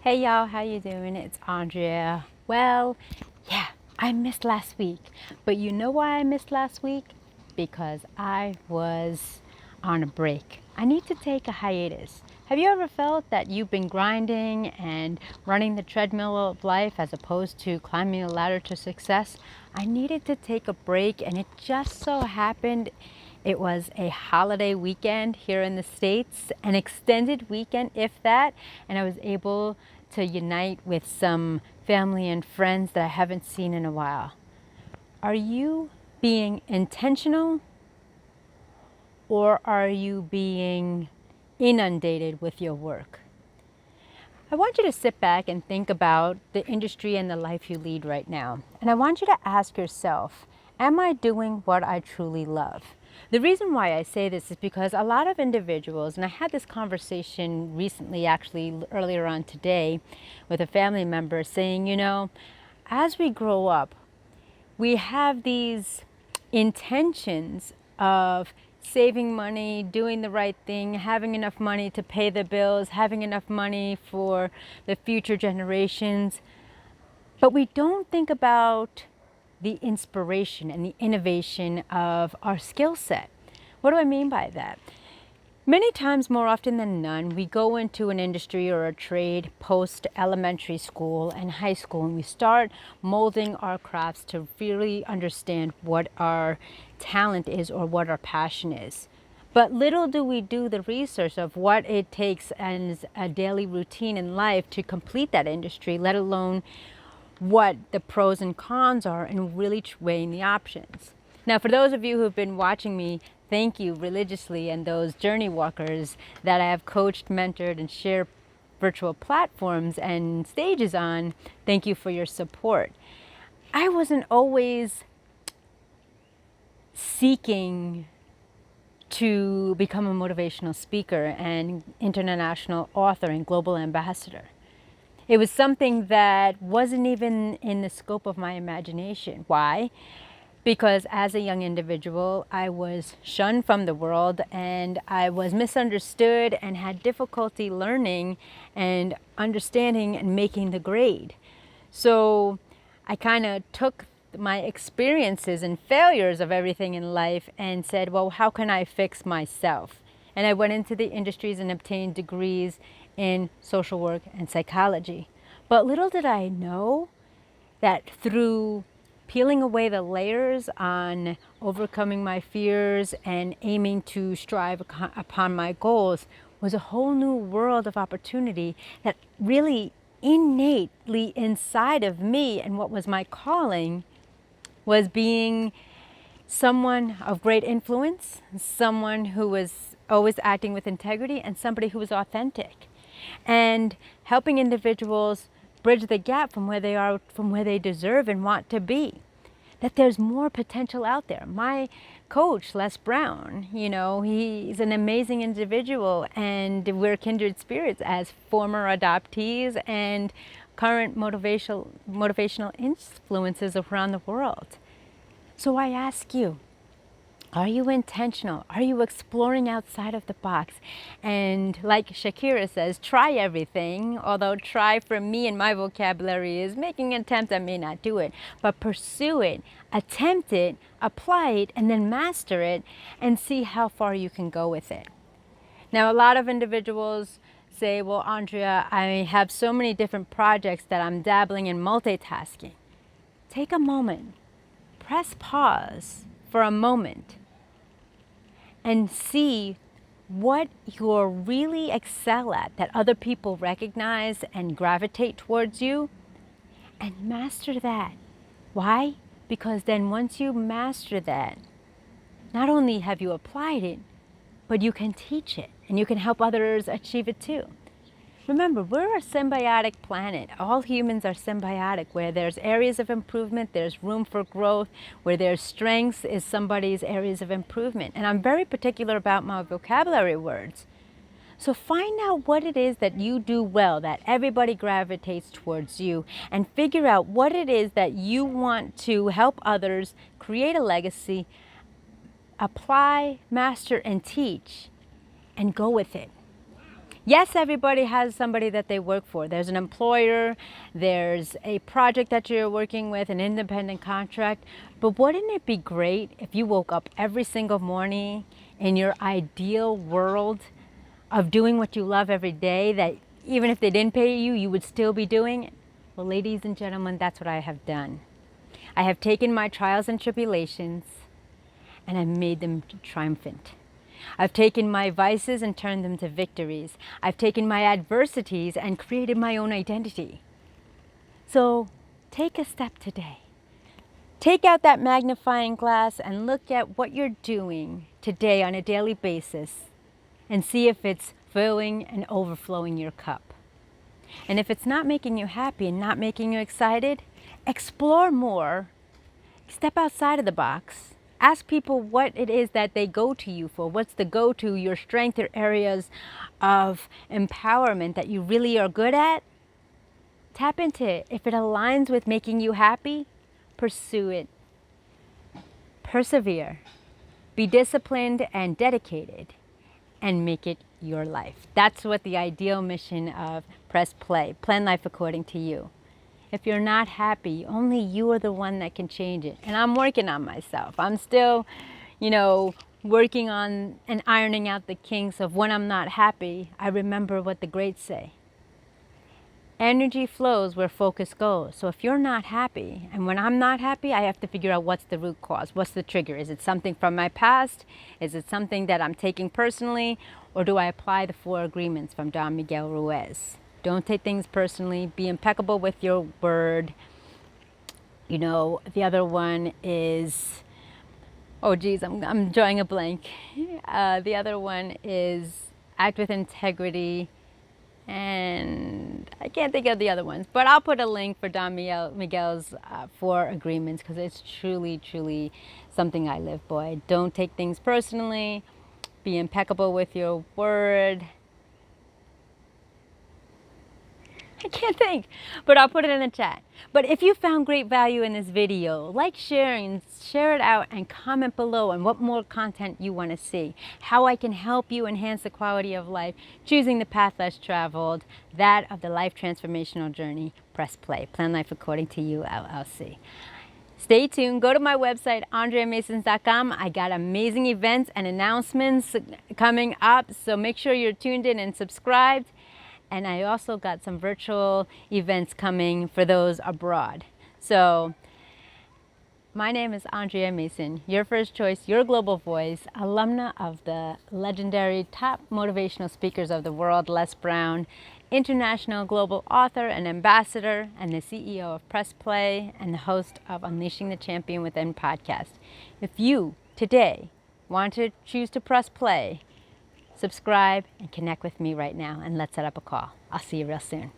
Hey y'all, how you doing? It's Andrea. Well, yeah, I missed last week. But you know why I missed last week? Because I was on a break. I need to take a hiatus. Have you ever felt that you've been grinding and running the treadmill of life as opposed to climbing a ladder to success? I needed to take a break, and it just so happened it was a holiday weekend here in the States, an extended weekend, if that, and I was able to unite with some family and friends that I haven't seen in a while. Are you being intentional, or are you being inundated with your work? I want you to sit back and think about the industry and the life you lead right now. And I want you to ask yourself, am I doing what I truly love? The reason why I say this is because a lot of individuals, and I had this conversation recently, actually earlier on today, with a family member saying, as we grow up, we have these intentions of saving money, doing the right thing, having enough money to pay the bills, having enough money for the future generations. But we don't think about the inspiration and the innovation of our skill set. What do I mean by that? Many times, more often than none, we go into an industry or a trade post elementary school and high school, and we start molding our crafts to really understand what our talent is or what our passion is. But little do we do the research of what it takes as a daily routine in life to complete that industry, let alone what the pros and cons are, and really weighing the options. Now, for those of you who have been watching me, thank you religiously, and those journey walkers that I have coached, mentored, and shared virtual platforms and stages on, thank you for your support. I wasn't always seeking to become a motivational speaker and international author and global ambassador. It was something that wasn't even in the scope of my imagination. Why? Because as a young individual, I was shunned from the world, and I was misunderstood and had difficulty learning and understanding and making the grade. So I kind of took my experiences and failures of everything in life and said, well, how can I fix myself? And I went into the industries and obtained degrees in social work and psychology. But little did I know that through peeling away the layers on overcoming my fears and aiming to strive upon my goals was a whole new world of opportunity that really innately inside of me, and what was my calling was being someone of great influence, someone who was always acting with integrity, and somebody who was authentic, and helping individuals bridge the gap from where they are, from where they deserve and want to be. That there's more potential out there. My coach, Les Brown, he's an amazing individual, and we're kindred spirits as former adoptees and current motivational influences around the world. So I ask you, are you intentional? Are you exploring outside of the box? And like Shakira says, try everything. Although try for me in my vocabulary is making an attempt, I may not do it. But pursue it, attempt it, apply it, and then master it, and see how far you can go with it. Now, a lot of individuals say, well, Andrea, I have so many different projects that I'm dabbling in multitasking. Take a moment. Press pause for a moment and see what you're really excel at that other people recognize and gravitate towards you, and master that. Why? Because then once you master that, not only have you applied it, but you can teach it and you can help others achieve it too. Remember, we're a symbiotic planet. All humans are symbiotic. Where there's areas of improvement, there's room for growth. Where there's strengths is somebody's areas of improvement. And I'm very particular about my vocabulary words. So find out what it is that you do well, that everybody gravitates towards you, and figure out what it is that you want to help others create a legacy, apply, master, and teach, and go with it. Yes, everybody has somebody that they work for. There's an employer, there's a project that you're working with, an independent contract. But wouldn't it be great if you woke up every single morning in your ideal world of doing what you love every day, that even if they didn't pay you, you would still be doing it? Well, ladies and gentlemen, that's what I have done. I have taken my trials and tribulations and I've made them triumphant. I've taken my vices and turned them to victories. I've taken my adversities and created my own identity. So take a step today. Take out that magnifying glass and look at what you're doing today on a daily basis and see if it's filling and overflowing your cup. And if it's not making you happy and not making you excited, explore more. Step outside of the box. Ask people what it is that they go to you for. What's the go-to, your strength, your areas of empowerment that you really are good at? Tap into it. If it aligns with making you happy, pursue it. Persevere. Be disciplined and dedicated and make it your life. That's what the ideal mission of Press Play, Plan Life According to You. If you're not happy, only you are the one that can change it. And I'm working on myself. I'm still, working on and ironing out the kinks of when I'm not happy. I remember what the greats say. Energy flows where focus goes. So if you're not happy, and when I'm not happy, I have to figure out what's the root cause. What's the trigger? Is it something from my past? Is it something that I'm taking personally? Or do I apply the 4 agreements from Don Miguel Ruiz? Don't take things personally. Be impeccable with your word. The other one is, I'm drawing a blank. The other one is act with integrity. And I can't think of the other ones, but I'll put a link for Don Miguel's 4 agreements because it's truly, truly something I live by. Don't take things personally. Be impeccable with your word. I can't think, but I'll put it in the chat. But if you found great value in this video, like, share it out and comment below on what more content you want to see, how I can help you enhance the quality of life, choosing the path less traveled, that of the life transformational journey. Press play. Plan Life According to You, LLC. Stay tuned. Go to my website, andreamasons.com. I got amazing events and announcements coming up, so make sure you're tuned in and subscribed. And I also got some virtual events coming for those abroad. So my name is Andrea Mason, your first choice, your global voice, alumna of the legendary top motivational speakers of the world, Les Brown, international global author and ambassador, and the CEO of Press Play and the host of Unleashing the Champion Within podcast. If you today want to choose to press play, subscribe and connect with me right now, and let's set up a call. I'll see you real soon.